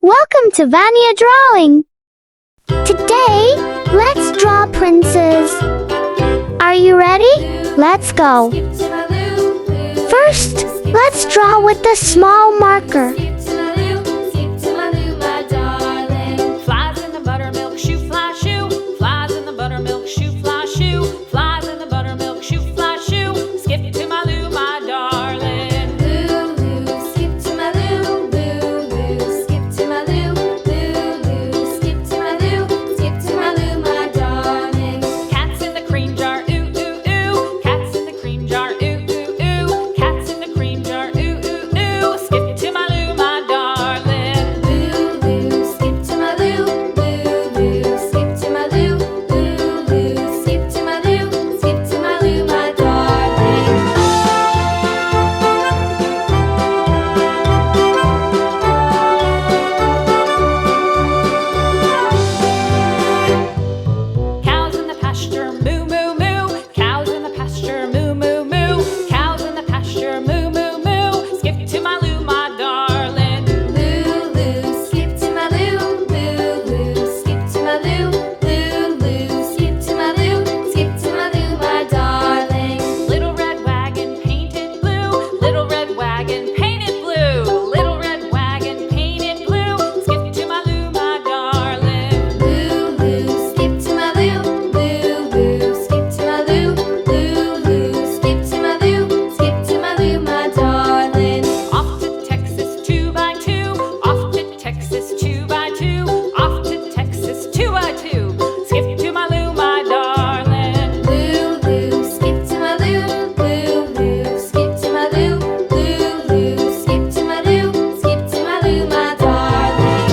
Welcome to Vania Drawing. Today, let's draw princes. Are you ready? Let's go. First, let's draw with a small marker. Flies in the buttermilk shoe, fly shoe. Flies in the buttermilk shoe, fly shoe. Flies in the buttermilk shoe, fly shoe. Skip to my Lou, my darling. Lou, skip to my Lou. Lou, skip to my Lou. Lou, skip to my Lou. Skip to my Lou, my darling. Cats in the cream jar, ooh, ooh, ooh. Cats in the cream jar, ooh, ooh, ooh. Cats in the cream jar, ooh, ooh, ooh. Skip to my Lou, my darling. Lou, skip to my Lou. Lou, skip to my Lou. Lou, skip to my Lou. Skip to my Lou, my darling. Cows in the pasture, moo, moo, moo. Cows in the pasture, moo, moo, moo. Cows in the pasture, moo, moo, moo. Skip to my Lou, my darling. Lou, skip to my Lou. Lou, skip to my Lou. Lou, skip to my Lou. Skip to my Lou, my darling. Little red wagon painted blue. Little red wagon painted blue. Little red wagon painted blue. Skip to my Lou, my darling. Lou, skip to my Lou. Lou, skip to my Lou. Lou, skip to my Lou. Skip to my Lou, my darling. Off to Texas 2x2. Off to Texas 2x2. Off to Texas 2x2. Skip to my Lou, my darling. Lou, skip to my Lou. Lou, skip to my Lou. Lou, skip to my Lou. Skip to my Lou, my darling.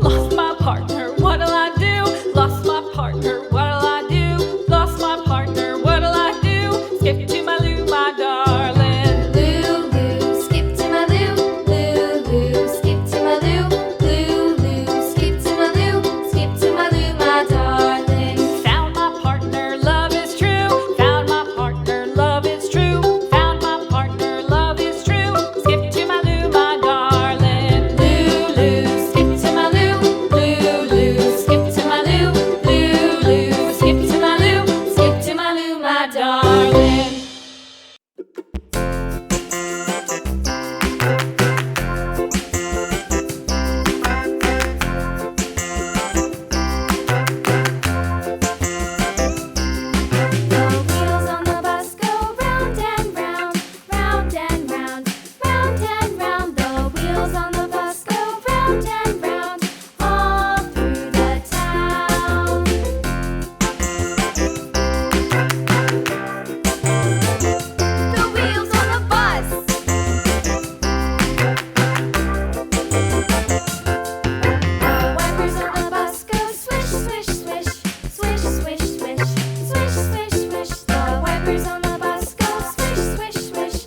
Lost my partner, what'll I do? Lost my partner, what'll I do? Lost my partner, what'll I do? Skip to my Lou, my darling. Lou, skip to my Lou. Lou, skip to my Lou. Lou, skip to my Lou. Skip to my Lou, my darling. Found my partner, love is true. Found my partner, love is true. Found my partner, love is true. Skip to my Lou, my darling. Lou, skip to my Lou. Lou, skip to my Lou. Lou, skip to my Lou. Skip to my Lou, my darling. The wheels on the bus go round and round, round and round, round and round. The wheels on the bus go round and round, all through the town. The wheels on the bus. The wipers on the bus go swish, swish, swish, swish, swish, swish, swish, swish, swish. The wipers on the bus go swish, swish, swish,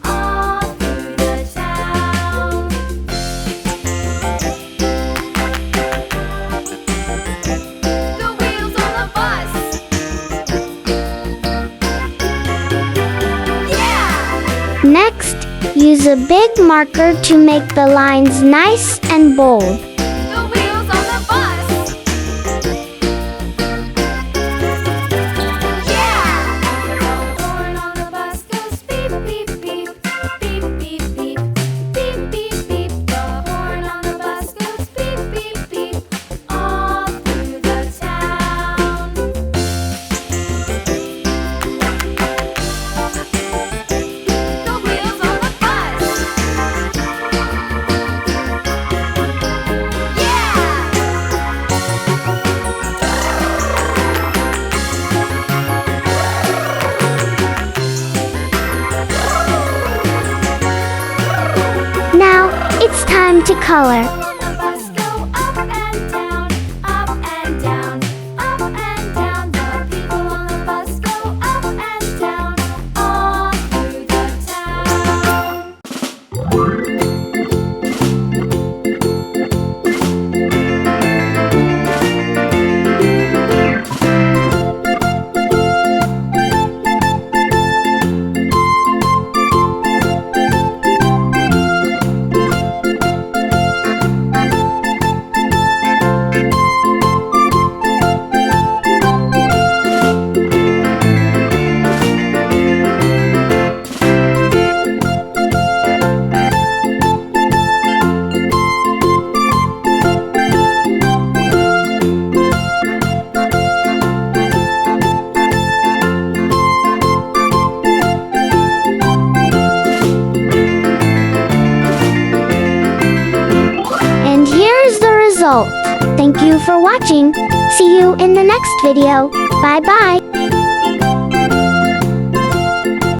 all through the town. The wheels on the bus. Yeah! Next, use a big marker to make the lines nice and bold. The wheels on the bus. Yeah! The horn on the bus goes beep, beep, beep, beep, beep, beep, beep, beep, beep. The horn on the bus goes beep, beep, beep, all through the town. The wheels on the bus. Now, it's time to color. On the bus go up and down, up and down, up and down. The people on the bus go up and down, all through the town. result. Thank you for watching. See you in the next video. Bye bye.